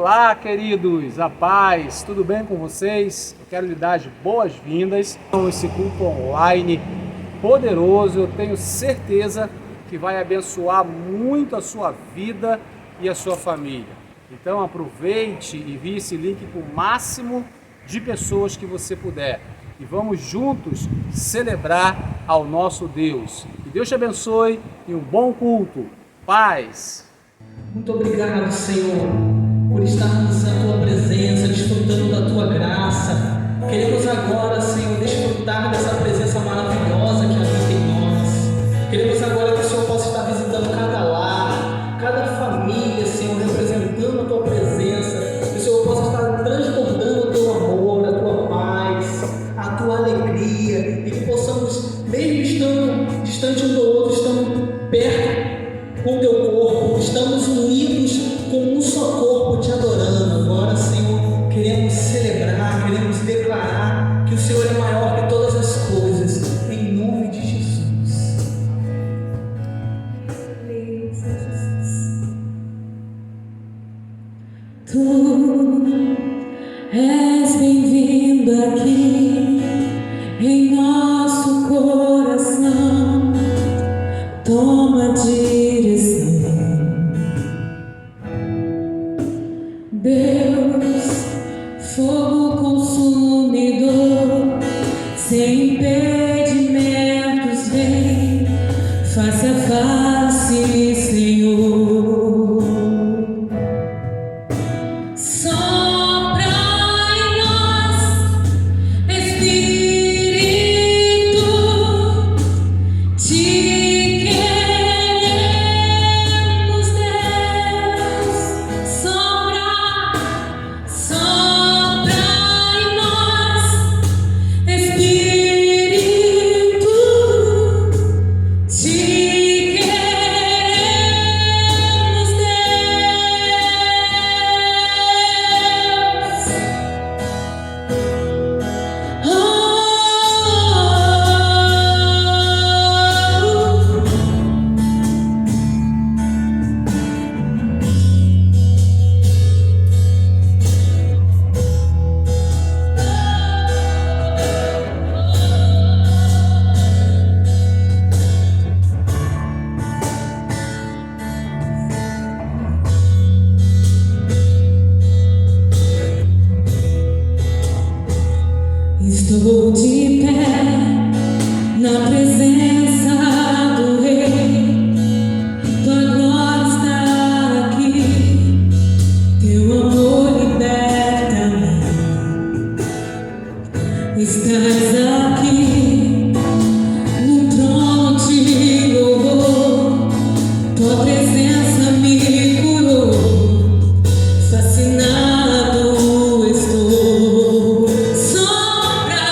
Olá, queridos, a paz, tudo bem com vocês? Eu quero lhe dar as boas-vindas a esse culto online poderoso. Eu tenho certeza que vai abençoar muito a sua vida e a sua família. Então aproveite e envie esse link para o máximo de pessoas que você puder. E vamos juntos celebrar ao nosso Deus. Que Deus te abençoe e um bom culto. Paz! Muito obrigado, Senhor, por estarmos na Tua presença, desfrutando da Tua graça. Queremos agora, Senhor, desfrutar dessa presença maravilhosa que habita em nós. Queremos agora que o Senhor possa estar visitando cada lar, cada família, Senhor, representando a Tua presença. Que o Senhor possa estar transbordando o Teu amor, a Tua paz, a Tua alegria. E que possamos, mesmo estando distante um do outro, estando perto com o Teu corpo, estamos unidos com um só corpo te adorando. Agora, Senhor, queremos celebrar, queremos declarar que o Senhor é maior que todas as coisas, em nome de Jesus. Tu és bem-vindo aqui em nosso coração. Toma direção, Deus, fogo consumidor, sem impedimentos, vem face a face, Senhor. Sopra em nós, Espírito, te queremos, Deus. Sopra em nós, Espírito, te queremos, Estou de pé na presença do Rei. Tua glória está aqui, Teu amor liberta-me. Estás aqui no trono de louvor. Tua presença me curou, fascinado estou. Sopra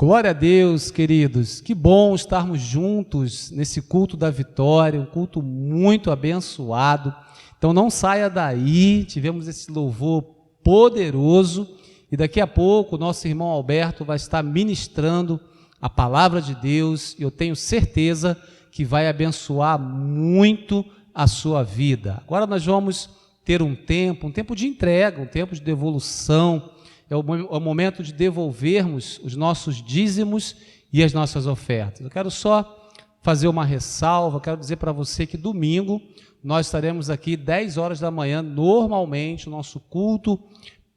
Glória a Deus, queridos. Que bom estarmos juntos nesse culto da vitória, um culto muito abençoado. Então não saia daí, tivemos esse louvor poderoso e daqui a pouco o nosso irmão Alberto vai estar ministrando a palavra de Deus e eu tenho certeza que vai abençoar muito a sua vida. Agora nós vamos ter um tempo de entrega, um tempo de devolução. É o momento de devolvermos os nossos dízimos e as nossas ofertas. Eu quero só fazer uma ressalva, quero dizer para você que domingo nós estaremos aqui 10 horas da manhã, normalmente, o nosso culto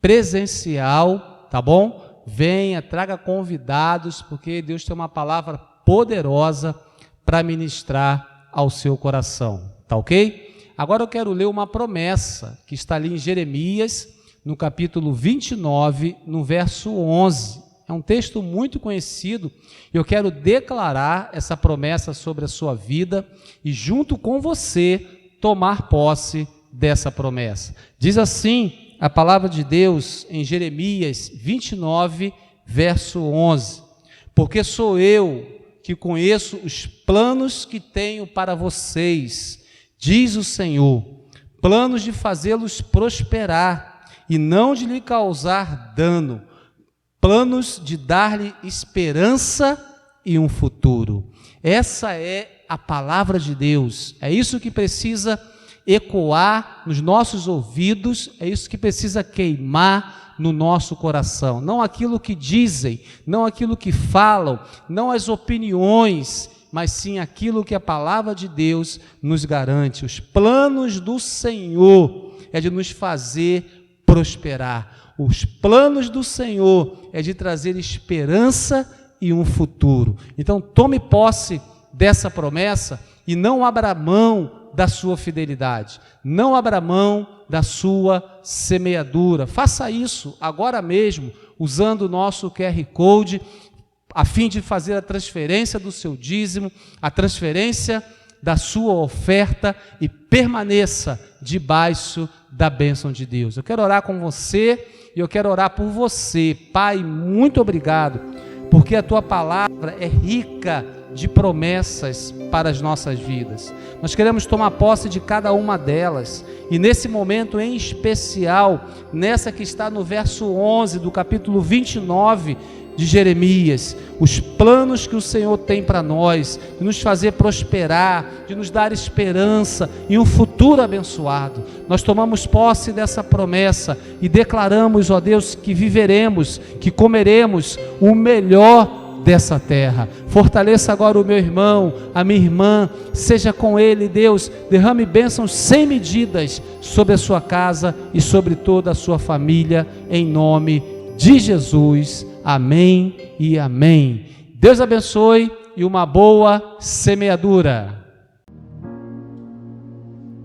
presencial, tá bom? Venha, traga convidados, porque Deus tem uma palavra poderosa para ministrar ao seu coração, tá ok? Agora eu quero ler uma promessa que está ali em Jeremias, no capítulo 29, no verso 11. É um texto muito conhecido. Eu quero declarar essa promessa sobre a sua vida e, junto com você, tomar posse dessa promessa. Diz assim a palavra de Deus em Jeremias 29, verso 11. Porque sou eu que conheço os planos que tenho para vocês, diz o Senhor, planos de fazê-los prosperar e não de lhe causar dano, planos de dar-lhe esperança e um futuro. Essa é a palavra de Deus, é isso que precisa ecoar nos nossos ouvidos, é isso que precisa queimar no nosso coração, não aquilo que dizem, não aquilo que falam, não as opiniões, mas sim aquilo que a palavra de Deus nos garante. Os planos do Senhor é de nos fazer prosperar. Os planos do Senhor é de trazer esperança e um futuro. Então tome posse dessa promessa e não abra mão da sua fidelidade, não abra mão da sua semeadura. Faça isso agora mesmo, usando o nosso QR Code, a fim de fazer a transferência do seu dízimo, a transferência da sua oferta e permaneça debaixo da bênção de Deus. Eu quero orar com você e eu quero orar por você. Pai, muito obrigado, porque a Tua palavra é rica de promessas para as nossas vidas. Nós queremos tomar posse de cada uma delas e nesse momento em especial, nessa que está no verso 11 do capítulo 29 de Jeremias, os planos que o Senhor tem para nós, de nos fazer prosperar, de nos dar esperança e um futuro abençoado. Nós tomamos posse dessa promessa e declaramos, ó Deus, que viveremos, que comeremos o melhor dessa terra. Fortaleça agora o meu irmão, a minha irmã, seja com ele, Deus, derrame bênçãos sem medidas sobre a sua casa e sobre toda a sua família, em nome de Jesus. Amém e amém. Deus abençoe e uma boa semeadura.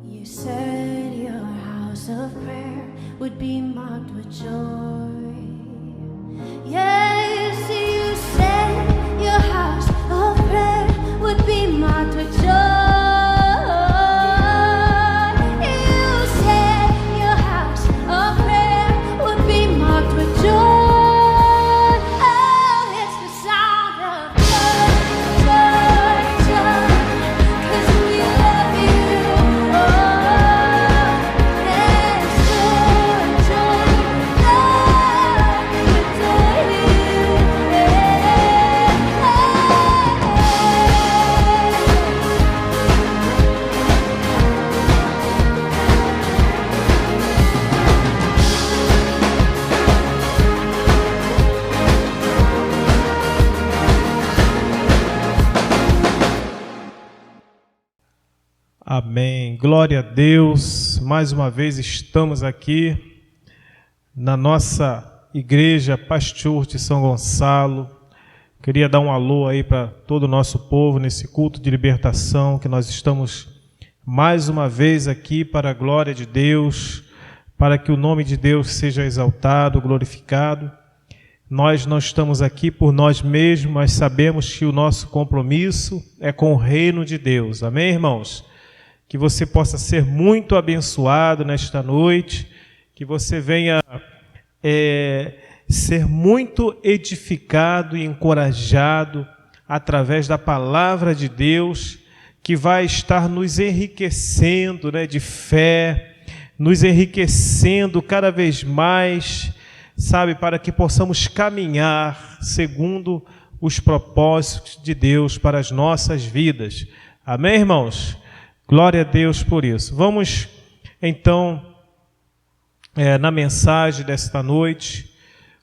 You said your house of prayer would be marked with joy. Yes, you said your house of prayer would be marked with joy. You said your house of prayer would be marked with joy. Amém, glória a Deus. Mais uma vez estamos aqui na nossa igreja Pastor de São Gonçalo. Queria dar um alô aí para todo o nosso povo nesse culto de libertação, que nós estamos mais uma vez aqui para a glória de Deus, para que o nome de Deus seja exaltado, glorificado. Nós não estamos aqui por nós mesmos, mas sabemos que o nosso compromisso é com o reino de Deus. Amém, irmãos? Que você possa ser muito abençoado nesta noite, que você venha ser muito edificado e encorajado através da palavra de Deus, que vai estar nos enriquecendo, né, de fé, nos enriquecendo cada vez mais, sabe, para que possamos caminhar segundo os propósitos de Deus para as nossas vidas. Amém, irmãos? Glória a Deus por isso. Vamos, então, na mensagem desta noite.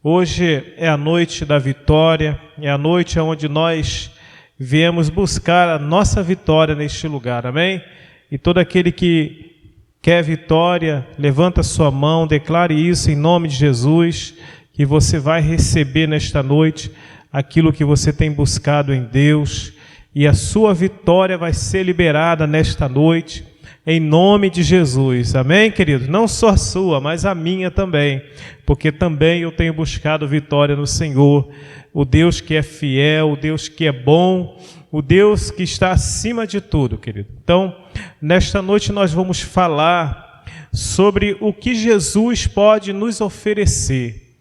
Hoje é a noite da vitória, é a noite onde nós viemos buscar a nossa vitória neste lugar, amém? E todo aquele que quer vitória, levanta sua mão, declare isso em nome de Jesus, que você vai receber nesta noite aquilo que você tem buscado em Deus, e a sua vitória vai ser liberada nesta noite, em nome de Jesus, amém, querido? Não só a sua, mas a minha também, porque também eu tenho buscado vitória no Senhor, o Deus que é fiel, o Deus que é bom, o Deus que está acima de tudo, querido. Então, nesta noite nós vamos falar sobre o que Jesus pode nos oferecer.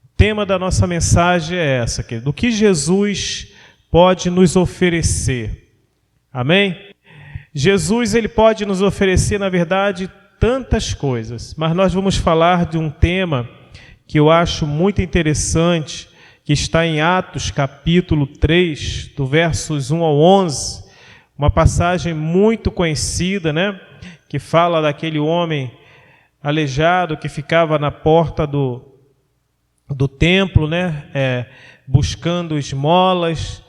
O tema da nossa mensagem é essa, querido, o que Jesus pode nos oferecer, amém? Jesus, ele pode nos oferecer, na verdade, tantas coisas, mas nós vamos falar de um tema que eu acho muito interessante, que está em Atos capítulo 3, do versos 1 ao 11, uma passagem muito conhecida, né? Que fala daquele homem aleijado que ficava na porta do templo, né? Buscando esmolas,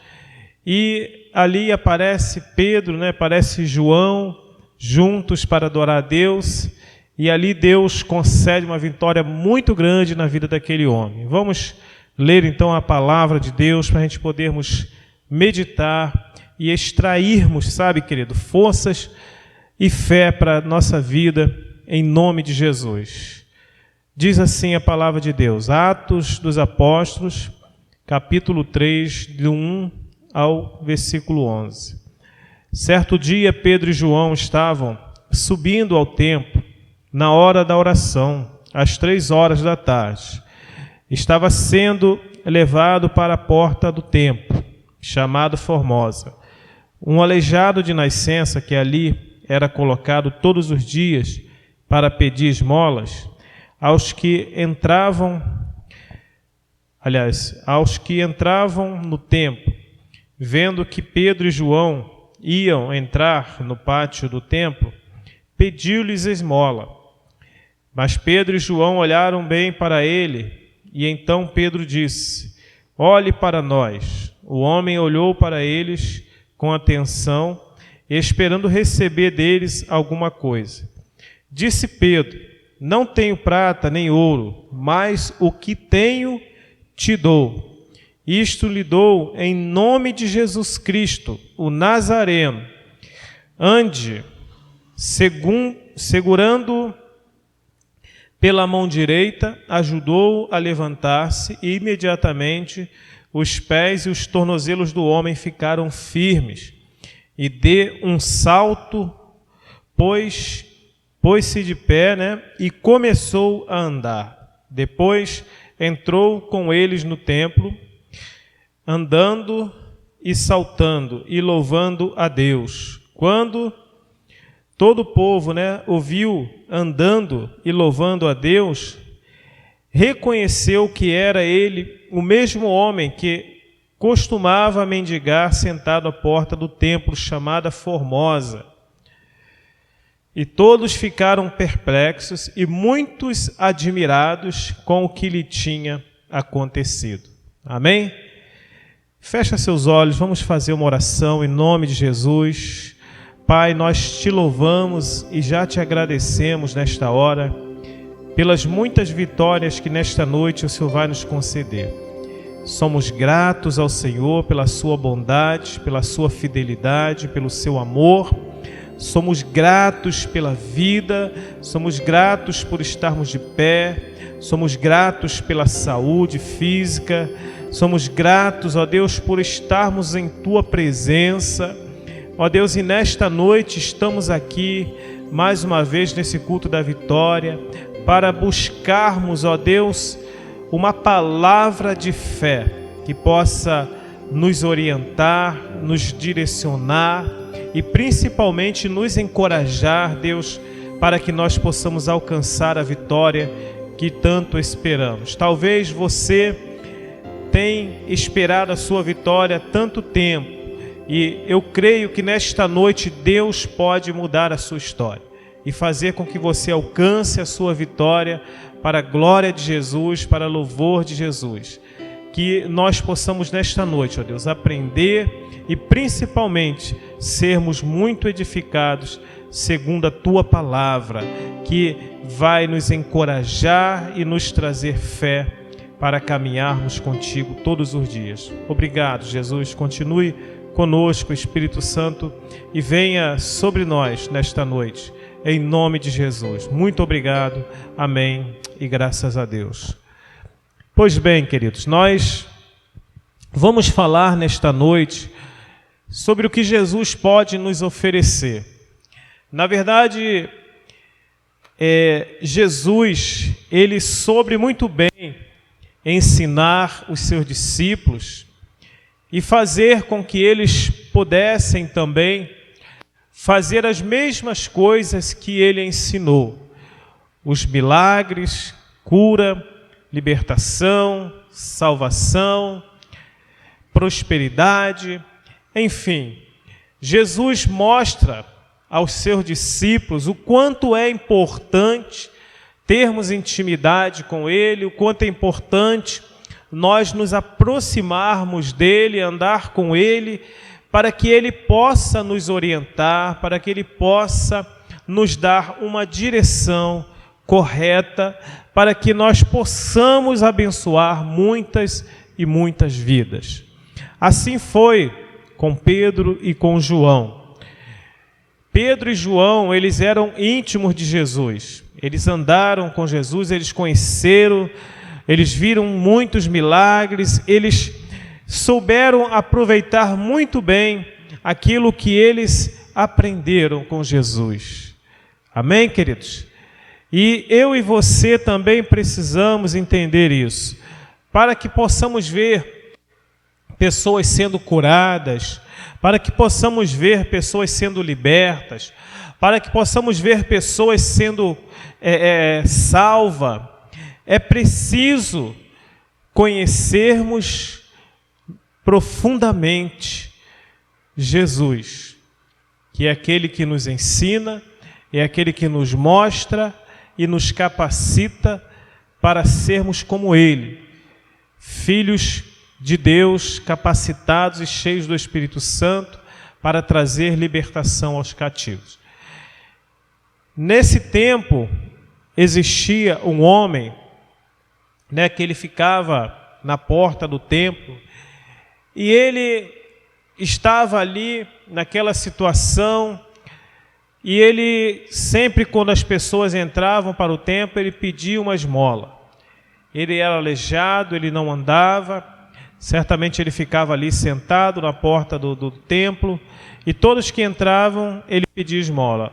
e ali aparece Pedro, né? Aparece João, juntos para adorar a Deus, e ali Deus concede uma vitória muito grande na vida daquele homem. Vamos ler então a palavra de Deus para a gente podermos meditar e extrairmos, sabe, querido, forças e fé para a nossa vida, em nome de Jesus. Diz assim a palavra de Deus, Atos dos Apóstolos, capítulo 3, do 1 ao versículo 11. Certo dia, Pedro e João estavam subindo ao templo na hora da oração, às 3 da tarde. Estava sendo levado para a porta do templo, chamado Formosa. Um aleijado de nascença que ali era colocado todos os dias para pedir esmolas, aos que entravam no templo, vendo que Pedro e João iam entrar no pátio do templo, pediu-lhes esmola. Mas Pedro e João olharam bem para ele, e então Pedro disse, olhe para nós. O homem olhou para eles com atenção, esperando receber deles alguma coisa. Disse Pedro, não tenho prata nem ouro, mas o que tenho te dou. Isto lhe dou em nome de Jesus Cristo, o Nazareno. Ande, segurando pela mão direita, ajudou-o a levantar-se, e imediatamente os pés e os tornozelos do homem ficaram firmes. E de um salto, pôs-se de pé, né, e começou a andar. Depois entrou com eles no templo, andando e saltando e louvando a Deus. Quando todo o povo, né, ouviu andando e louvando a Deus, reconheceu que era ele o mesmo homem que costumava mendigar sentado à porta do templo chamada Formosa. E todos ficaram perplexos e muitos admirados com o que lhe tinha acontecido. Amém? Fecha seus olhos, vamos fazer uma oração em nome de Jesus. Pai, nós te louvamos e já te agradecemos nesta hora pelas muitas vitórias que nesta noite o Senhor vai nos conceder. Somos gratos ao Senhor pela sua bondade, pela sua fidelidade, pelo seu amor. Somos gratos pela vida, somos gratos por estarmos de pé, somos gratos pela saúde física, somos gratos, ó Deus, por estarmos em Tua presença. Ó Deus, e nesta noite estamos aqui, mais uma vez, nesse culto da vitória, para buscarmos, ó Deus, uma palavra de fé que possa nos orientar, nos direcionar e principalmente nos encorajar, Deus, para que nós possamos alcançar a vitória que tanto esperamos. Talvez você tenha esperado a sua vitória há tanto tempo, e eu creio que nesta noite Deus pode mudar a sua história e fazer com que você alcance a sua vitória para a glória de Jesus, para louvor de Jesus. Que nós possamos nesta noite, ó Deus, aprender e principalmente sermos muito edificados segundo a Tua palavra, que vai nos encorajar e nos trazer fé para caminharmos contigo todos os dias. Obrigado, Jesus. Continue conosco, Espírito Santo, e venha sobre nós nesta noite, em nome de Jesus. Muito obrigado. Amém. E graças a Deus. Pois bem, queridos, nós vamos falar nesta noite sobre o que Jesus pode nos oferecer. Na verdade, Jesus, ele soube muito bem ensinar os seus discípulos e fazer com que eles pudessem também fazer as mesmas coisas que ele ensinou. Os milagres, cura, libertação, salvação, prosperidade, enfim. Jesus mostra aos seus discípulos o quanto é importante termos intimidade com Ele, o quanto é importante nós nos aproximarmos dEle, andar com Ele, para que Ele possa nos orientar, para que Ele possa nos dar uma direção correta, para que nós possamos abençoar muitas e muitas vidas. Assim foi com Pedro e com João. Pedro e João, eles eram íntimos de Jesus. Eles andaram com Jesus, eles conheceram, eles viram muitos milagres, eles souberam aproveitar muito bem aquilo que eles aprenderam com Jesus. Amém, queridos? E eu e você também precisamos entender isso, para que possamos ver pessoas sendo curadas, para que possamos ver pessoas sendo libertas, para que possamos ver pessoas sendo salvas. É preciso conhecermos profundamente Jesus, que é aquele que nos ensina, é aquele que nos mostra e nos capacita para sermos como Ele, filhos de Deus, capacitados e cheios do Espírito Santo para trazer libertação aos cativos. Nesse tempo, existia um homem, que ele ficava na porta do templo, e ele estava ali naquela situação, e ele sempre, quando as pessoas entravam para o templo, ele pedia uma esmola. Ele era aleijado, ele não andava, certamente ele ficava ali sentado na porta do templo, e todos que entravam, ele pedia esmola.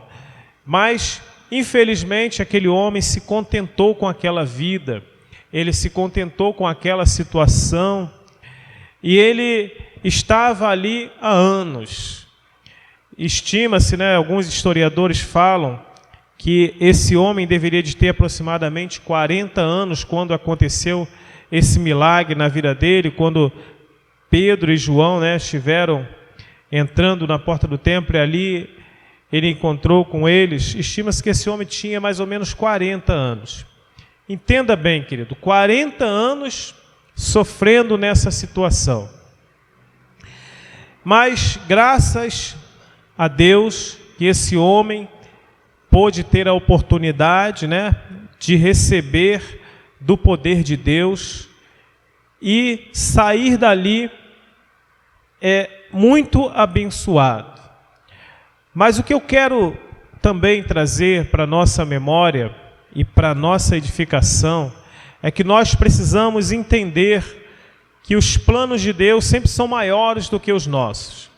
Mas, infelizmente, aquele homem se contentou com aquela vida, ele se contentou com aquela situação, e ele estava ali há anos. Estima-se, alguns historiadores falam que esse homem deveria de ter aproximadamente 40 anos quando aconteceu esse milagre na vida dele, quando Pedro e João estiveram entrando na porta do templo, e ali ele encontrou com eles. Estima-se que esse homem tinha mais ou menos 40 anos. Entenda bem, querido, 40 anos sofrendo nessa situação. Mas, graças a Deus, que esse homem pôde ter a oportunidade, de receber do poder de Deus e sair dali muito abençoado. Mas o que eu quero também trazer para a nossa memória e para a nossa edificação é que nós precisamos entender que os planos de Deus sempre são maiores do que os nossos.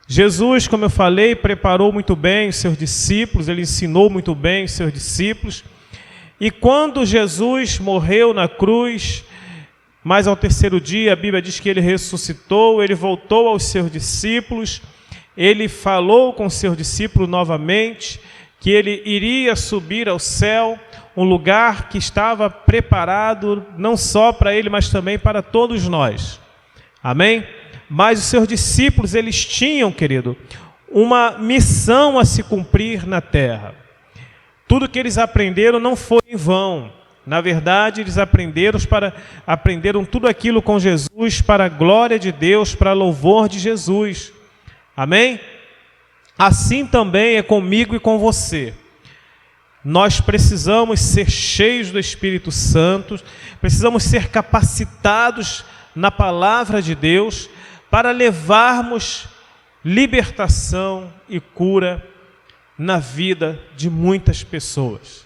Jesus, como eu falei, preparou muito bem os seus discípulos, ele ensinou muito bem os seus discípulos, E quando Jesus morreu na cruz, mas ao terceiro dia, a Bíblia diz que ele ressuscitou, ele voltou aos seus discípulos, ele falou com seus discípulos novamente, que ele iria subir ao céu, um lugar que estava preparado não só para ele, mas também para todos nós. Amém? Mas os seus discípulos, eles tinham, querido, uma missão a se cumprir na terra. Tudo que eles aprenderam não foi em vão. Na verdade, eles aprenderam tudo aquilo com Jesus para a glória de Deus, para louvor de Jesus. Amém? Assim também é comigo e com você. Nós precisamos ser cheios do Espírito Santo, precisamos ser capacitados na palavra de Deus para levarmos libertação e cura na vida de muitas pessoas.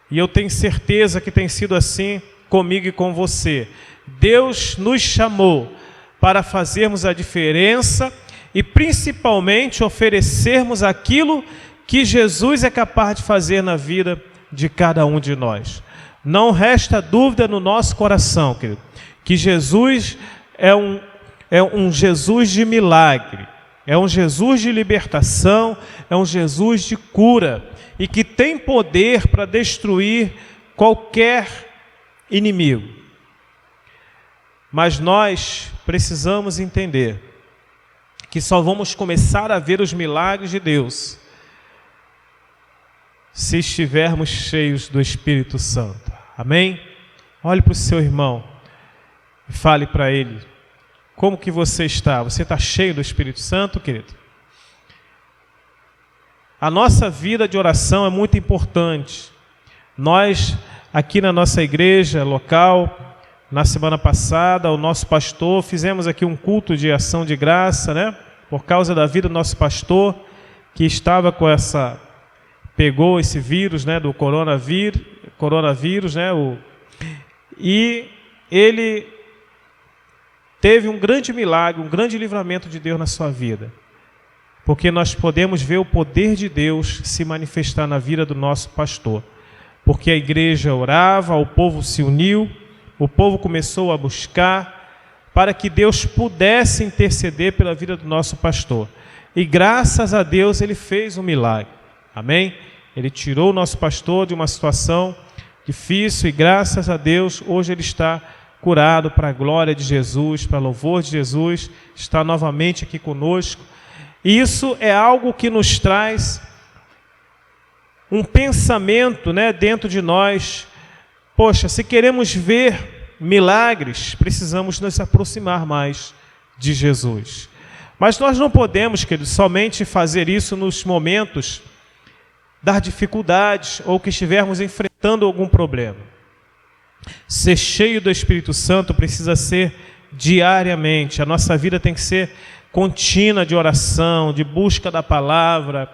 E eu tenho certeza que tem sido assim comigo e com você. Deus nos chamou para fazermos a diferença e principalmente oferecermos aquilo que Jesus é capaz de fazer na vida de cada um de nós. Não resta dúvida no nosso coração, querido, que Jesus é um Jesus de milagre, é um Jesus de libertação, é um Jesus de cura e que tem poder para destruir qualquer inimigo. Mas nós precisamos entender que só vamos começar a ver os milagres de Deus se estivermos cheios do Espírito Santo. Amém? Olhe para o seu irmão e fale para ele: como que você está? Você está cheio do Espírito Santo, querido? A nossa vida de oração é muito importante. Nós, aqui na nossa igreja local, na semana passada, o nosso pastor, fizemos aqui um culto de ação de graça, né? Por causa da vida do nosso pastor, que estava com pegou esse vírus, né? Do coronavírus, né? E ele teve um grande milagre, um grande livramento de Deus na sua vida. Porque nós podemos ver o poder de Deus se manifestar na vida do nosso pastor. Porque a igreja orava, o povo se uniu, o povo começou a buscar para que Deus pudesse interceder pela vida do nosso pastor. E graças a Deus ele fez um milagre. Amém? Ele tirou o nosso pastor de uma situação difícil e graças a Deus hoje ele está curado para a glória de Jesus, para louvor de Jesus, está novamente aqui conosco. E isso é algo que nos traz um pensamento, né, dentro de nós. Poxa, se queremos ver milagres, precisamos nos aproximar mais de Jesus. Mas nós não podemos, queridos, somente fazer isso nos momentos das dificuldades ou que estivermos enfrentando algum problema. Ser cheio do Espírito Santo precisa ser diariamente. A nossa vida tem que ser contínua de oração, de busca da palavra,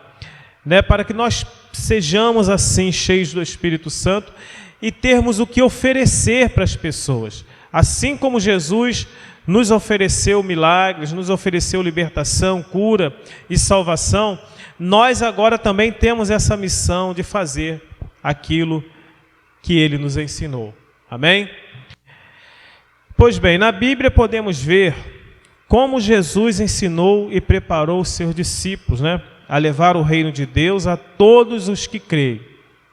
né, para que nós sejamos assim cheios do Espírito Santo e termos o que oferecer para as pessoas. Assim como Jesus nos ofereceu milagres, nos ofereceu libertação, cura e salvação, nós agora também temos essa missão de fazer aquilo que Ele nos ensinou. Amém? Pois bem, na Bíblia podemos ver como Jesus ensinou e preparou os seus discípulos, né, a levar o reino de Deus a todos os que creem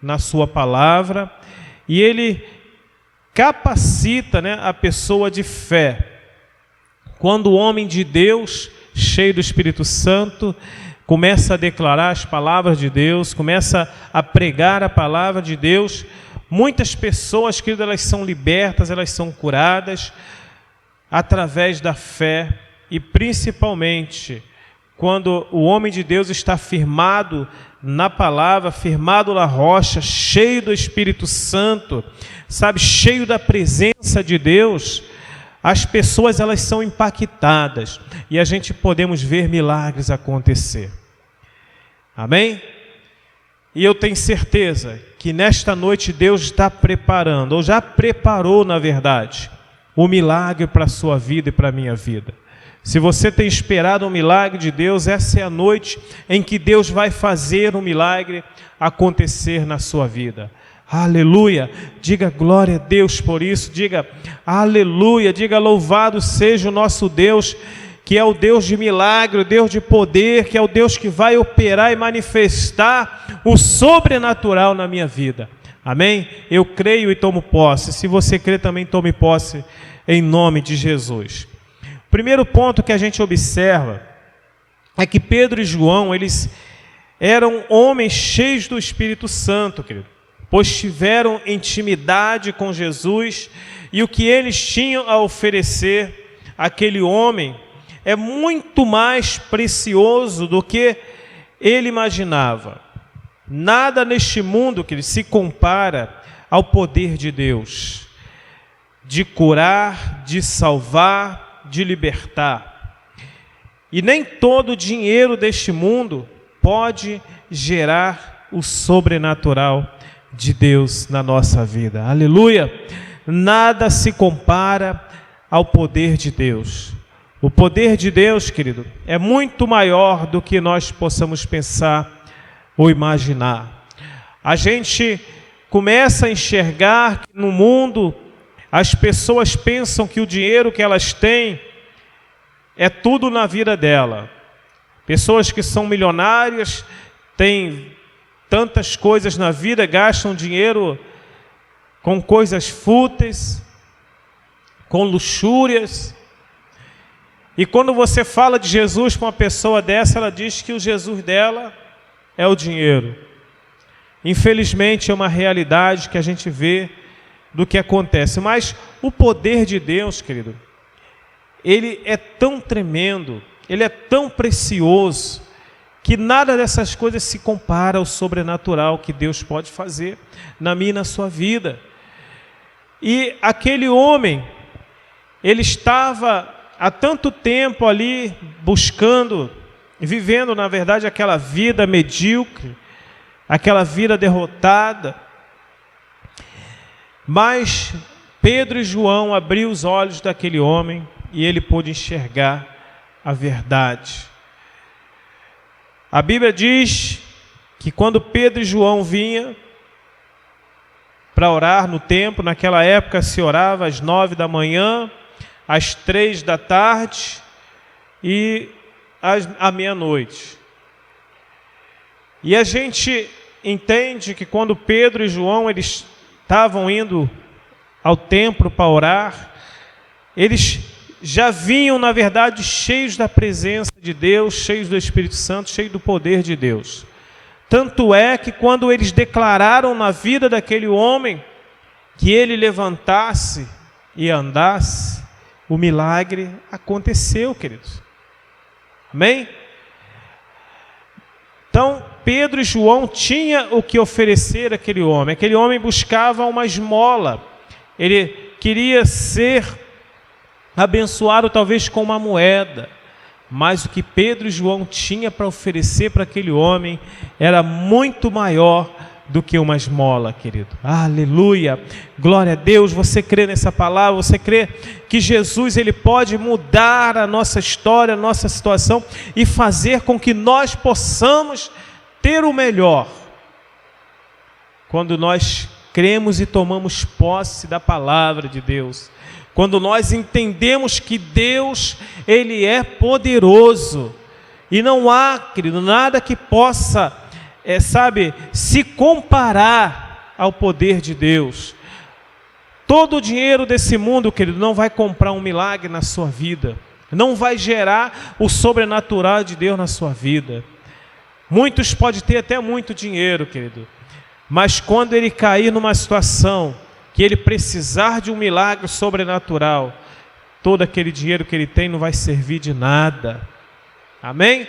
na sua palavra, e Ele capacita, né, a pessoa de fé. Quando o homem de Deus, cheio do Espírito Santo, começa a declarar as palavras de Deus, começa a pregar a palavra de Deus, muitas pessoas, querido, elas são libertas, elas são curadas através da fé e principalmente quando o homem de Deus está firmado na palavra, firmado na rocha, cheio do Espírito Santo, sabe, cheio da presença de Deus, as pessoas elas são impactadas e a gente podemos ver milagres acontecer. Amém? E eu tenho certeza que nesta noite Deus está preparando, ou já preparou na verdade, o milagre para a sua vida e para a minha vida. Se você tem esperado um milagre de Deus, essa é a noite em que Deus vai fazer um milagre acontecer na sua vida. Aleluia. Diga glória a Deus por isso. Diga aleluia. Diga louvado seja o nosso Deus, que é o Deus de milagre, o Deus de poder, que é o Deus que vai operar e manifestar o sobrenatural na minha vida. Amém? Eu creio e tomo posse. Se você crê, também tome posse em nome de Jesus. O primeiro ponto que a gente observa é que Pedro e João, eles eram homens cheios do Espírito Santo, querido, pois tiveram intimidade com Jesus, e o que eles tinham a oferecer àquele homem é muito mais precioso do que ele imaginava. Nada neste mundo, querido, se compara ao poder de Deus, de curar, de salvar, de libertar. E nem todo o dinheiro deste mundo pode gerar o sobrenatural de Deus na nossa vida. Aleluia! Nada se compara ao poder de Deus. O poder de Deus, querido, é muito maior do que nós possamos pensar ou imaginar. A gente começa a enxergar que no mundo as pessoas pensam que o dinheiro que elas têm é tudo na vida dela. Pessoas que são milionárias, têm tantas coisas na vida, gastam dinheiro com coisas fúteis, com luxúrias. E quando você fala de Jesus para uma pessoa dessa, ela diz que o Jesus dela é o dinheiro. Infelizmente é uma realidade que a gente vê do que acontece. Mas o poder de Deus, querido, ele é tão tremendo, ele é tão precioso, que nada dessas coisas se compara ao sobrenatural que Deus pode fazer na minha e na sua vida. E aquele homem, ele estava há tanto tempo ali buscando, vivendo na verdade aquela vida medíocre, aquela vida derrotada. Mas Pedro e João abriram os olhos daquele homem e ele pôde enxergar a verdade. A Bíblia diz que quando Pedro e João vinham para orar no templo, naquela época se orava às 9 da manhã, às 3 da tarde e à meia-noite. E a gente entende que quando Pedro e João eles estavam indo ao templo para orar, eles já vinham, na verdade, cheios da presença de Deus, cheios do Espírito Santo, cheios do poder de Deus. Tanto é que quando eles declararam na vida daquele homem que ele levantasse e andasse, o milagre aconteceu, queridos. Amém? Então, Pedro e João tinham o que oferecer àquele homem. Aquele homem buscava uma esmola. Ele queria ser abençoado talvez com uma moeda, mas o que Pedro e João tinham para oferecer para aquele homem era muito maior do que uma esmola, querido. Aleluia, glória a Deus. Você crê nessa palavra? Você crê que Jesus ele pode mudar a nossa história, a nossa situação e fazer com que nós possamos ter o melhor quando nós cremos e tomamos posse da palavra de Deus? Quando nós entendemos que Deus, Ele é poderoso, e não há, querido, nada que possa, se comparar ao poder de Deus. Todo o dinheiro desse mundo, querido, não vai comprar um milagre na sua vida, não vai gerar o sobrenatural de Deus na sua vida. Muitos podem ter até muito dinheiro, querido, mas quando ele cair numa situação que ele precisar de um milagre sobrenatural, todo aquele dinheiro que ele tem não vai servir de nada. Amém?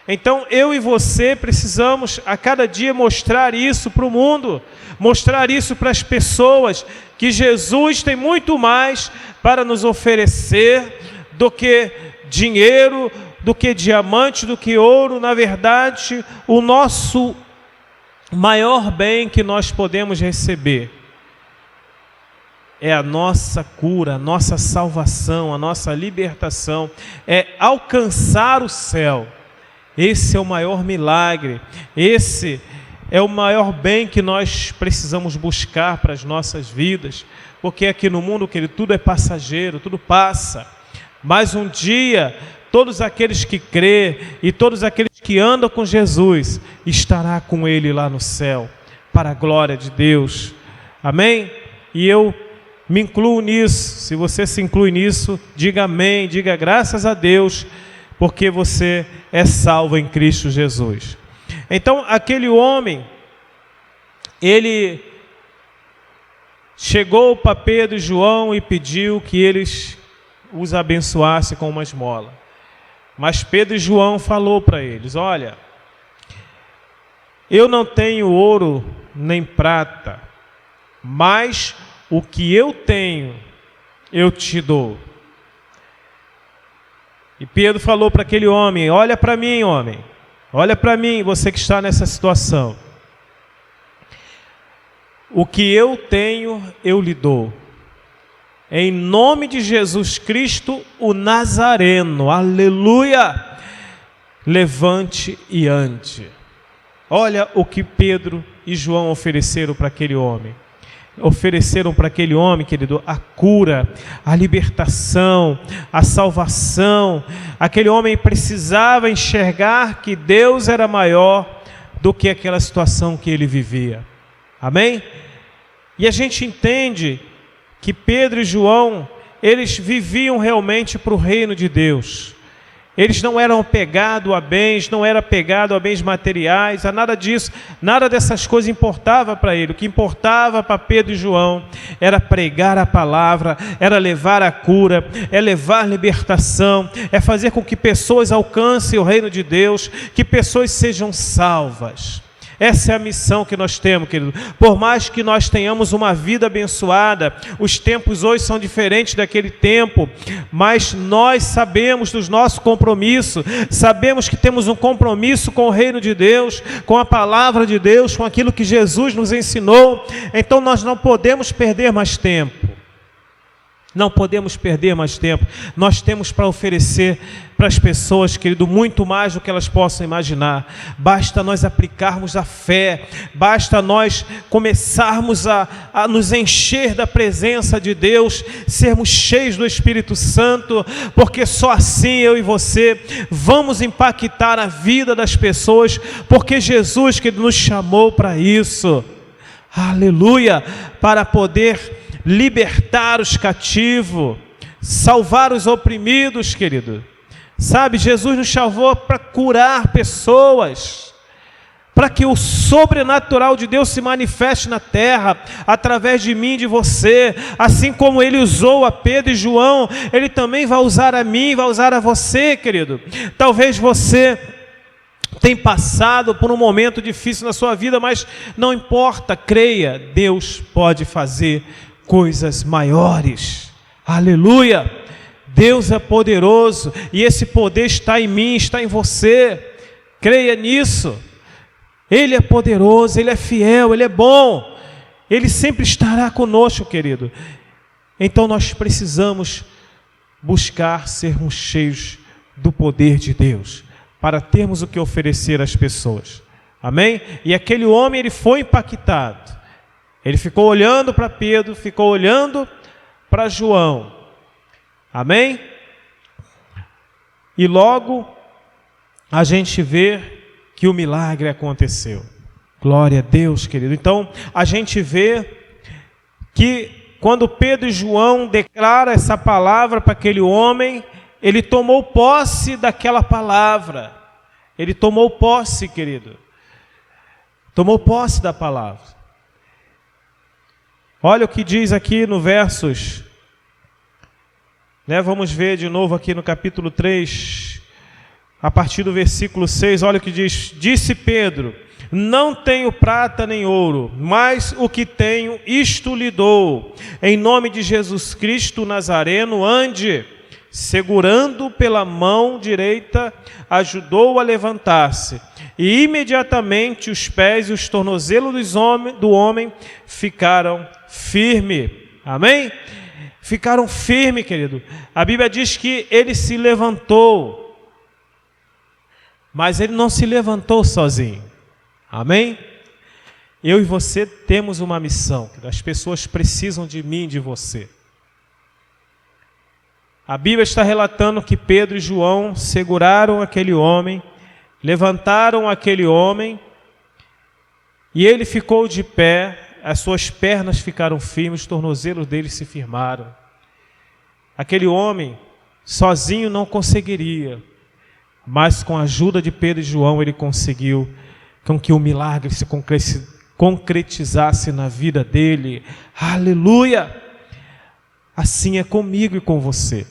Então eu e você precisamos a cada dia mostrar isso para o mundo, mostrar isso para as pessoas, que Jesus tem muito mais para nos oferecer do que dinheiro, do que diamante, do que ouro. Na verdade, o nosso maior bem que nós podemos receber é a nossa cura, a nossa salvação, a nossa libertação, é alcançar o céu. Esse é o maior milagre, esse é o maior bem que nós precisamos buscar para as nossas vidas, porque aqui no mundo, querido, tudo é passageiro, tudo passa, mas um dia todos aqueles que crê e todos aqueles que andam com Jesus estará com Ele lá no céu, para a glória de Deus, amém? E eu me incluo nisso. Se você se inclui nisso, diga amém, diga graças a Deus, porque você é salvo em Cristo Jesus. Então aquele homem, ele chegou para Pedro e João e pediu que eles os abençoassem com uma esmola. Mas Pedro e João falou para eles: olha, eu não tenho ouro nem prata, mas o que eu tenho, eu te dou. E Pedro falou para aquele homem: olha para mim, homem, olha para mim, você que está nessa situação. O que eu tenho, eu lhe dou. Em nome de Jesus Cristo, o Nazareno, aleluia, levante e ande. Olha o que Pedro e João ofereceram para aquele homem. Ofereceram para aquele homem, querido, a cura, a libertação, a salvação. Aquele homem precisava enxergar que Deus era maior do que aquela situação que ele vivia. Amém? E a gente entende que Pedro e João, eles viviam realmente para o reino de Deus. Eles não eram apegados a bens, não eram apegados a bens materiais, a nada disso, nada dessas coisas importava para ele. O que importava para Pedro e João era pregar a palavra, era levar a cura, é levar libertação, é fazer com que pessoas alcancem o reino de Deus, que pessoas sejam salvas. Essa é a missão que nós temos, querido. Por mais que nós tenhamos uma vida abençoada, os tempos hoje são diferentes daquele tempo, mas nós sabemos dos nossos compromissos, sabemos que temos um compromisso com o reino de Deus, com a palavra de Deus, com aquilo que Jesus nos ensinou. Então nós não podemos perder mais tempo. Não podemos perder mais tempo. Nós temos para oferecer para as pessoas, querido, muito mais do que elas possam imaginar. Basta nós aplicarmos a fé, basta nós começarmos a nos encher da presença de Deus, sermos cheios do Espírito Santo, porque só assim eu e você vamos impactar a vida das pessoas, porque Jesus, que nos chamou para isso, aleluia, para poder libertar os cativos, salvar os oprimidos, querido. Sabe, Jesus nos chamou para curar pessoas, para que o sobrenatural de Deus se manifeste na terra, através de mim e de você. Assim como Ele usou a Pedro e João, Ele também vai usar a mim, vai usar a você, querido. Talvez você tem passado por um momento difícil na sua vida, mas não importa, creia, Deus pode fazer coisas maiores, aleluia. Deus é poderoso e esse poder está em mim, está em você, creia nisso. Ele é poderoso, Ele é fiel, Ele é bom, Ele sempre estará conosco, querido. Então nós precisamos buscar sermos cheios do poder de Deus, para termos o que oferecer às pessoas, amém? E aquele homem, ele foi impactado. Ele ficou olhando para Pedro, ficou olhando para João. Amém? E logo a gente vê que o milagre aconteceu. Glória a Deus, querido. Então a gente vê que quando Pedro e João declaram essa palavra para aquele homem, ele tomou posse daquela palavra. Ele tomou posse, querido. Tomou posse da palavra. Olha o que diz aqui no versos, vamos ver de novo aqui no capítulo 3, a partir do versículo 6, olha o que diz: disse Pedro, não tenho prata nem ouro, mas o que tenho, isto lhe dou. Em nome de Jesus Cristo Nazareno, ande. Segurando pela mão direita, ajudou-o a levantar-se. E imediatamente os pés e os tornozelos do homem ficaram firmes. Amém? Ficaram firmes, querido. A Bíblia diz que ele se levantou. Mas ele não se levantou sozinho. Amém? Eu e você temos uma missão. As pessoas precisam de mim e de você. A Bíblia está relatando que Pedro e João seguraram aquele homem, levantaram aquele homem, e ele ficou de pé, as suas pernas ficaram firmes, os tornozelos dele se firmaram. Aquele homem sozinho não conseguiria, mas com a ajuda de Pedro e João ele conseguiu com que o milagre se concretizasse na vida dele. Aleluia! Assim é comigo e com você.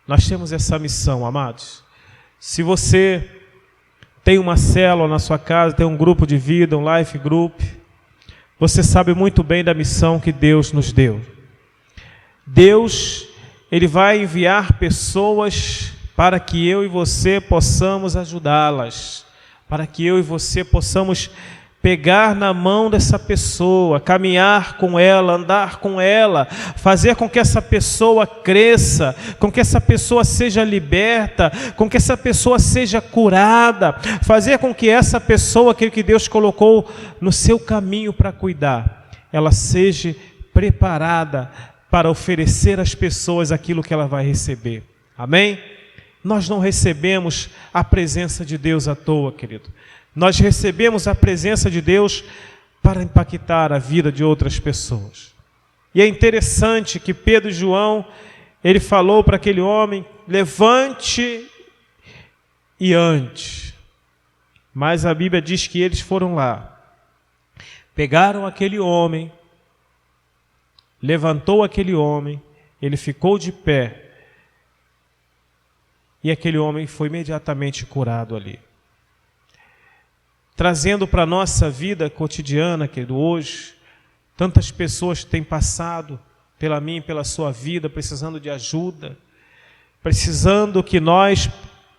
Nós temos essa missão, amados. Se você tem uma célula na sua casa, tem um grupo de vida, um life group, você sabe muito bem da missão que Deus nos deu. Deus, Ele vai enviar pessoas para que eu e você possamos ajudá-las, para que eu e você possamos pegar na mão dessa pessoa, caminhar com ela, andar com ela, fazer com que essa pessoa cresça, com que essa pessoa seja liberta, com que essa pessoa seja curada, fazer com que essa pessoa, aquele que Deus colocou no seu caminho para cuidar, ela seja preparada para oferecer às pessoas aquilo que ela vai receber. Amém? Nós não recebemos a presença de Deus à toa, querido. Nós recebemos a presença de Deus para impactar a vida de outras pessoas. E é interessante que Pedro e João, ele falou para aquele homem, levante e ande. Mas a Bíblia diz que eles foram lá, pegaram aquele homem, levantou aquele homem, ele ficou de pé, e aquele homem foi imediatamente curado ali. Trazendo para a nossa vida cotidiana, querido, hoje, tantas pessoas têm passado pela minha e pela sua vida, precisando de ajuda, precisando que nós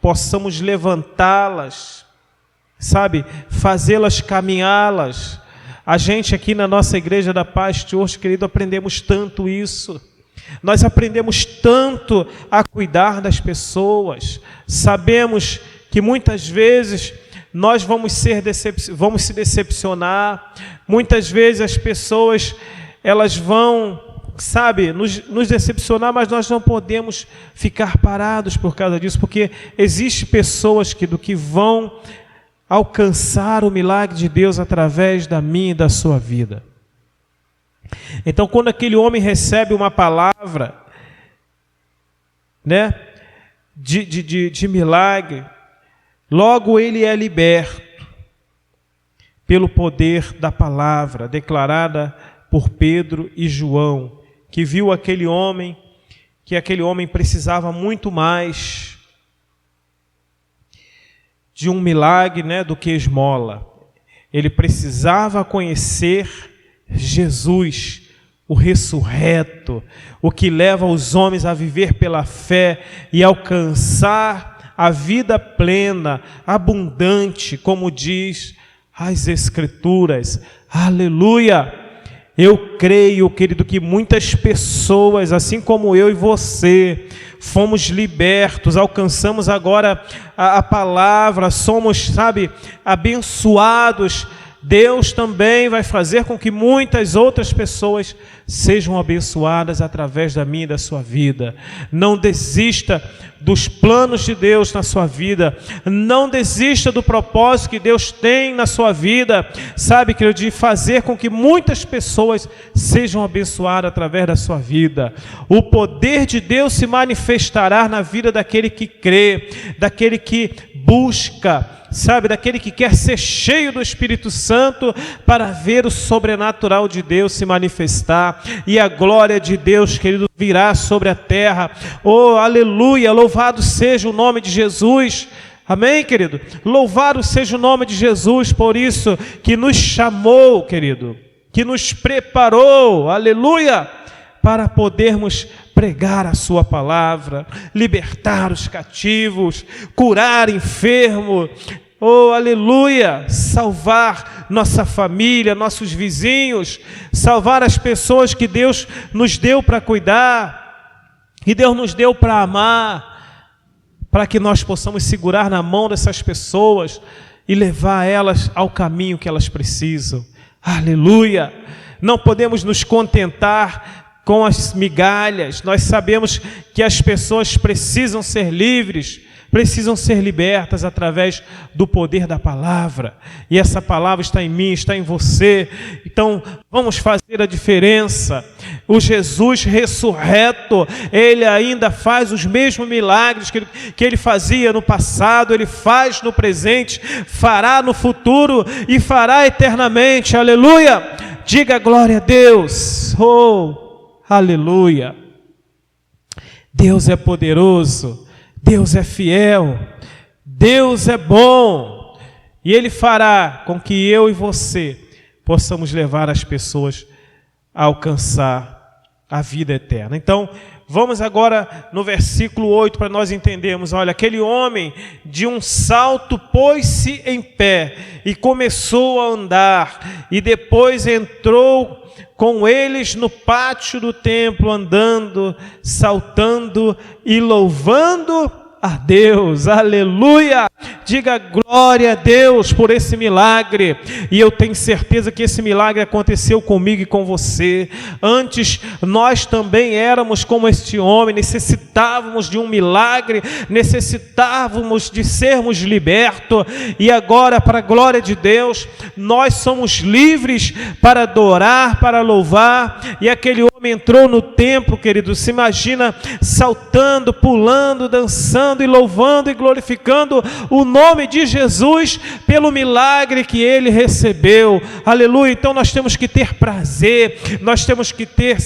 possamos levantá-las, sabe, fazê-las caminhá-las. A gente aqui na nossa Igreja da Paz Church, querido, aprendemos tanto isso. Nós aprendemos tanto a cuidar das pessoas. Sabemos que muitas vezes nós vamos se decepcionar. Muitas vezes as pessoas, elas vão, sabe, nos decepcionar, mas nós não podemos ficar parados por causa disso, porque existem pessoas que vão alcançar o milagre de Deus através da minha e da sua vida. Então, quando aquele homem recebe uma palavra, né, de milagre, logo ele é liberto pelo poder da palavra declarada por Pedro e João, que viu aquele homem, que aquele homem precisava muito mais de um milagre, né, do que esmola. Ele precisava conhecer Jesus, o ressurreto, o que leva os homens a viver pela fé e alcançar a vida plena, abundante, como diz as Escrituras. Aleluia! Eu creio, querido, que muitas pessoas, assim como eu e você, fomos libertos, alcançamos agora a palavra, somos, sabe, abençoados. Deus também vai fazer com que muitas outras pessoas sejam abençoadas através da minha e da sua vida. Não desista dos planos de Deus na sua vida. Não desista do propósito que Deus tem na sua vida. Sabe, querido, de fazer com que muitas pessoas sejam abençoadas através da sua vida. O poder de Deus se manifestará na vida daquele que crê, daquele que busca, sabe, daquele que quer ser cheio do Espírito Santo para ver o sobrenatural de Deus se manifestar, e a glória de Deus, querido, virá sobre a terra. Oh, aleluia, louvado seja o nome de Jesus. Amém, querido? Louvado seja o nome de Jesus, por isso que nos chamou, querido, que nos preparou, aleluia, para podermos pregar a sua palavra, libertar os cativos, curar enfermo, oh, aleluia, salvar nossa família, nossos vizinhos, salvar as pessoas que Deus nos deu para cuidar, que Deus nos deu para amar, para que nós possamos segurar na mão dessas pessoas e levar elas ao caminho que elas precisam. Aleluia! Não podemos nos contentar com as migalhas. Nós sabemos que as pessoas precisam ser livres, precisam ser libertas através do poder da palavra. E essa palavra está em mim, está em você. Então, vamos fazer a diferença. O Jesus ressurreto, Ele ainda faz os mesmos milagres que Ele fazia no passado, Ele faz no presente, fará no futuro e fará eternamente. Aleluia! Diga glória a Deus. Oh, aleluia! Deus é poderoso. Deus é fiel, Deus é bom, e Ele fará com que eu e você possamos levar as pessoas a alcançar a vida eterna. Então, vamos agora no versículo 8 para nós entendermos. Olha, aquele homem de um salto pôs-se em pé e começou a andar, e depois entrou com eles no pátio do templo, andando, saltando e louvando a Deus. Aleluia! Diga glória a Deus por esse milagre. E eu tenho certeza que esse milagre aconteceu comigo e com você. Antes nós também éramos como este homem, necessitávamos de um milagre, necessitávamos de sermos libertos, e agora, para a glória de Deus, nós somos livres para adorar, para louvar. E aquele homem entrou no templo, querido, se imagina saltando, pulando, dançando e louvando e glorificando o nome de Jesus pelo milagre que ele recebeu. Aleluia! Então nós temos que ter prazer, nós temos que ter,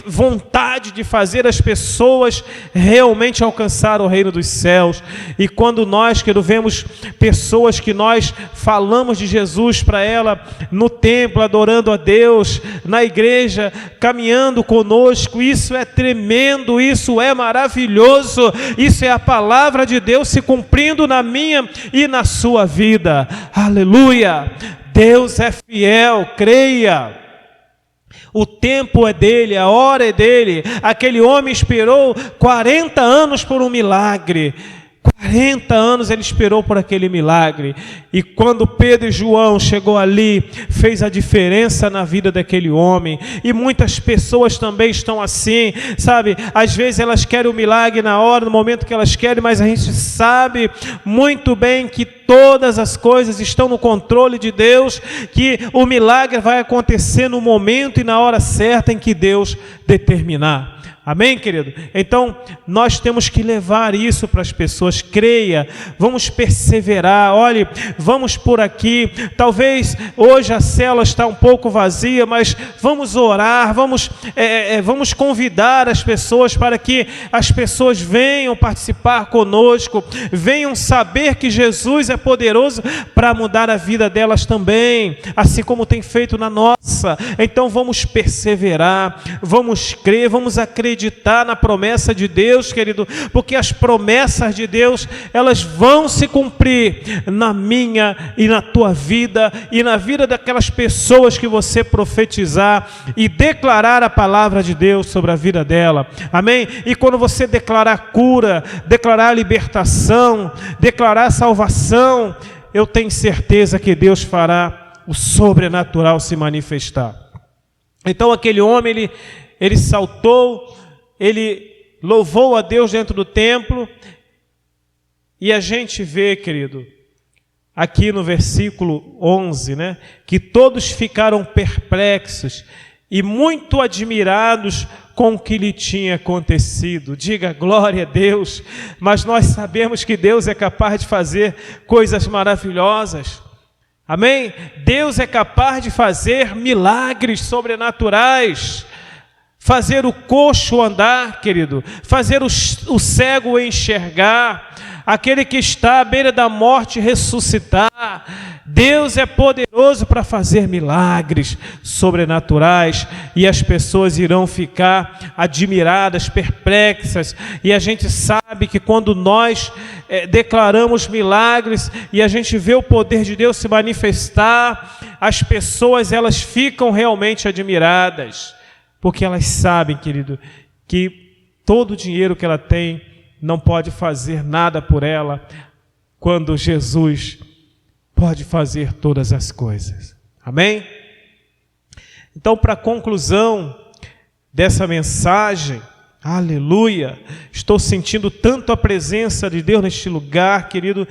vontade de fazer as pessoas realmente alcançar o reino dos céus. E quando nós, querido, vemos pessoas que nós falamos de Jesus para ela no templo, adorando a Deus, na igreja, caminhando conosco, isso é tremendo, isso é maravilhoso, isso é a palavra de Deus se cumprindo na minha e na sua vida. Aleluia! Deus é fiel, creia. O tempo é dele, a hora é dele. Aquele homem esperou 40 anos por um milagre. 40 anos ele esperou por aquele milagre. E quando Pedro e João chegou ali, fez a diferença na vida daquele homem. E muitas pessoas também estão assim, às vezes elas querem o milagre na hora, no momento que elas querem, mas a gente sabe muito bem que todas as coisas estão no controle de Deus, que o milagre vai acontecer no momento e na hora certa em que Deus determinar. Amém, querido? Então, nós temos que levar isso para as pessoas. Creia, vamos perseverar. Olhe, vamos por aqui. Talvez hoje a célula está um pouco vazia, mas vamos orar, vamos convidar as pessoas para que as pessoas venham participar conosco, venham saber que Jesus é poderoso para mudar a vida delas também, assim como tem feito na nossa. Então, vamos perseverar, vamos crer, vamos acreditar na promessa de Deus, querido, porque as promessas de Deus, elas vão se cumprir na minha e na tua vida e na vida daquelas pessoas que você profetizar e declarar a palavra de Deus sobre a vida dela. Amém? E quando você declarar cura, declarar libertação, declarar salvação, eu tenho certeza que Deus fará o sobrenatural se manifestar. Então aquele homem, ele saltou, ele louvou a Deus dentro do templo, e a gente vê, querido, aqui no versículo 11, que todos ficaram perplexos e muito admirados com o que lhe tinha acontecido. Diga glória a Deus. Mas nós sabemos que Deus é capaz de fazer coisas maravilhosas. Amém? Deus é capaz de fazer milagres sobrenaturais. Fazer o coxo andar, querido, fazer o cego enxergar, aquele que está à beira da morte ressuscitar. Deus é poderoso para fazer milagres sobrenaturais, e as pessoas irão ficar admiradas, perplexas. E a gente sabe que quando nós declaramos milagres e a gente vê o poder de Deus se manifestar, as pessoas, elas ficam realmente admiradas. Porque elas sabem, querido, que todo o dinheiro que ela tem não pode fazer nada por ela quando Jesus pode fazer todas as coisas. Amém? Então, para a conclusão dessa mensagem, aleluia, estou sentindo tanto a presença de Deus neste lugar, querido.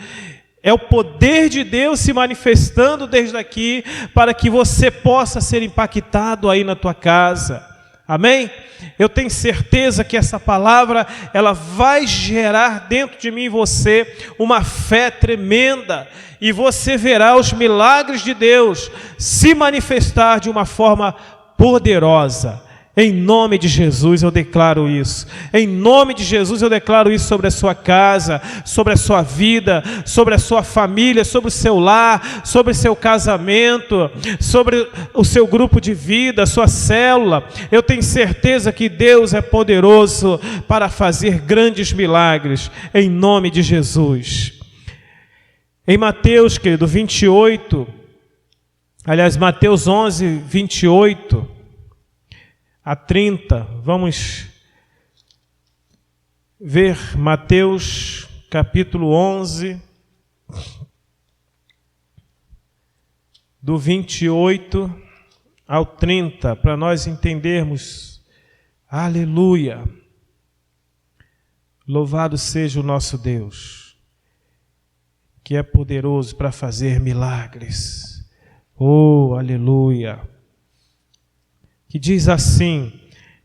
É o poder de Deus se manifestando desde aqui para que você possa ser impactado aí na tua casa. Amém? Eu tenho certeza que essa palavra, ela vai gerar dentro de mim e você uma fé tremenda. E você verá os milagres de Deus se manifestar de uma forma poderosa. Em nome de Jesus eu declaro isso. Em nome de Jesus eu declaro isso sobre a sua casa, sobre a sua vida, sobre a sua família, sobre o seu lar, sobre o seu casamento, sobre o seu grupo de vida, a sua célula. Eu tenho certeza que Deus é poderoso para fazer grandes milagres. Em nome de Jesus. Em Mateus, querido, 28, aliás, Mateus 11, 28 a 30, vamos ver Mateus capítulo 11, do 28 ao 30, para nós entendermos, aleluia, louvado seja o nosso Deus, que é poderoso para fazer milagres, oh, aleluia, que diz assim: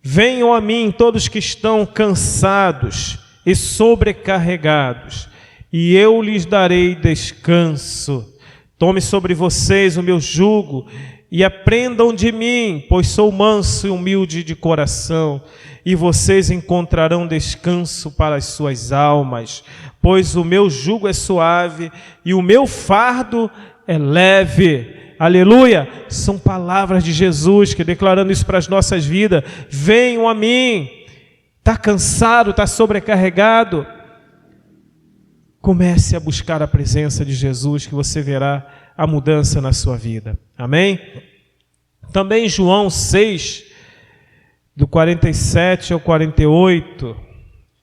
venham a mim todos que estão cansados e sobrecarregados, e eu lhes darei descanso. Tome sobre vocês o meu jugo e aprendam de mim, pois sou manso e humilde de coração, e vocês encontrarão descanso para as suas almas, pois o meu jugo é suave e o meu fardo é leve. Aleluia, são palavras de Jesus que declarando isso para as nossas vidas. Venham a mim. Está cansado, está sobrecarregado? Comece a buscar a presença de Jesus, que você verá a mudança na sua vida. Amém? Também João 6, do 47 ao 48.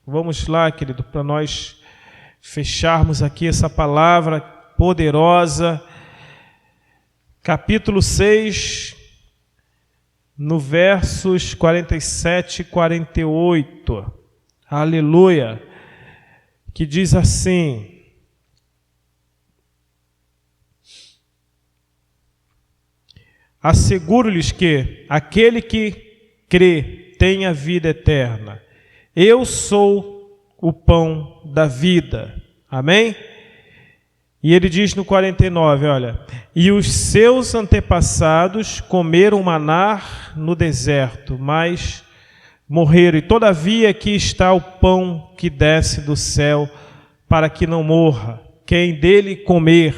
Vamos lá, querido, para nós fecharmos aqui essa palavra poderosa. Capítulo 6, no versos 47 e 48, aleluia, que diz assim: asseguro-lhes que aquele que crê tem a vida eterna. Eu sou o pão da vida. Amém? E ele diz no 49, olha: e os seus antepassados comeram maná no deserto, mas morreram. E todavia aqui está o pão que desce do céu, para que não morra quem dele comer.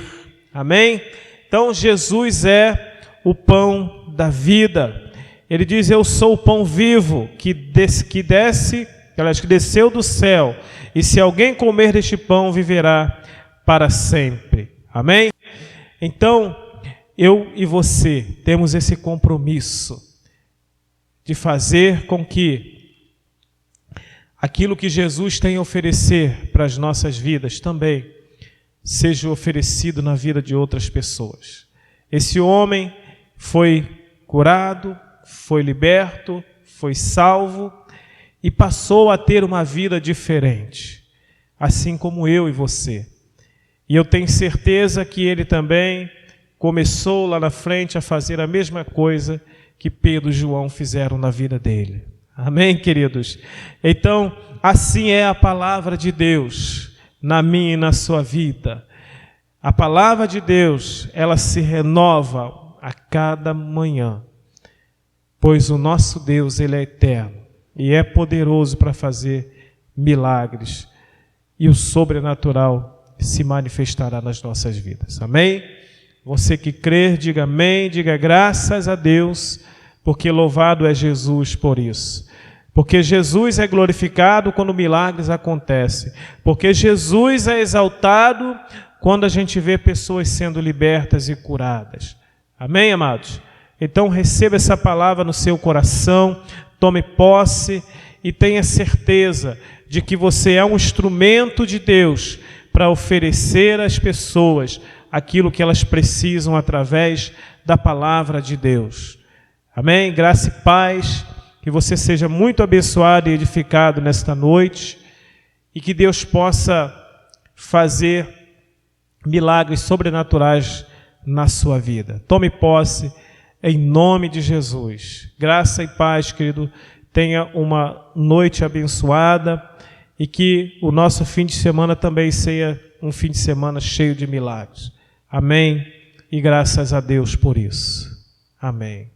Amém? Então Jesus é o pão da vida. Ele diz: eu sou o pão vivo que desceu do céu, e se alguém comer deste pão, viverá para sempre. Amém? Então, eu e você temos esse compromisso de fazer com que aquilo que Jesus tem a oferecer para as nossas vidas também seja oferecido na vida de outras pessoas. Esse homem foi curado, foi liberto, foi salvo e passou a ter uma vida diferente, assim como eu e você. E eu tenho certeza que ele também começou lá na frente a fazer a mesma coisa que Pedro e João fizeram na vida dele. Amém, queridos? Então, assim é a palavra de Deus na minha e na sua vida. A palavra de Deus, ela se renova a cada manhã, pois o nosso Deus, ele é eterno e é poderoso para fazer milagres, e o sobrenatural se manifestará nas nossas vidas. Amém? Você que crer, diga amém, diga graças a Deus, porque louvado é Jesus por isso. Porque Jesus é glorificado quando milagres acontecem. Porque Jesus é exaltado quando a gente vê pessoas sendo libertas e curadas. Amém, amados? Então receba essa palavra no seu coração, tome posse e tenha certeza de que você é um instrumento de Deus para oferecer às pessoas aquilo que elas precisam através da palavra de Deus. Amém? Graça e paz, que você seja muito abençoado e edificado nesta noite e que Deus possa fazer milagres sobrenaturais na sua vida. Tome posse em nome de Jesus. Graça e paz, querido. Tenha uma noite abençoada e que o nosso fim de semana também seja um fim de semana cheio de milagres. Amém? E graças a Deus por isso. Amém.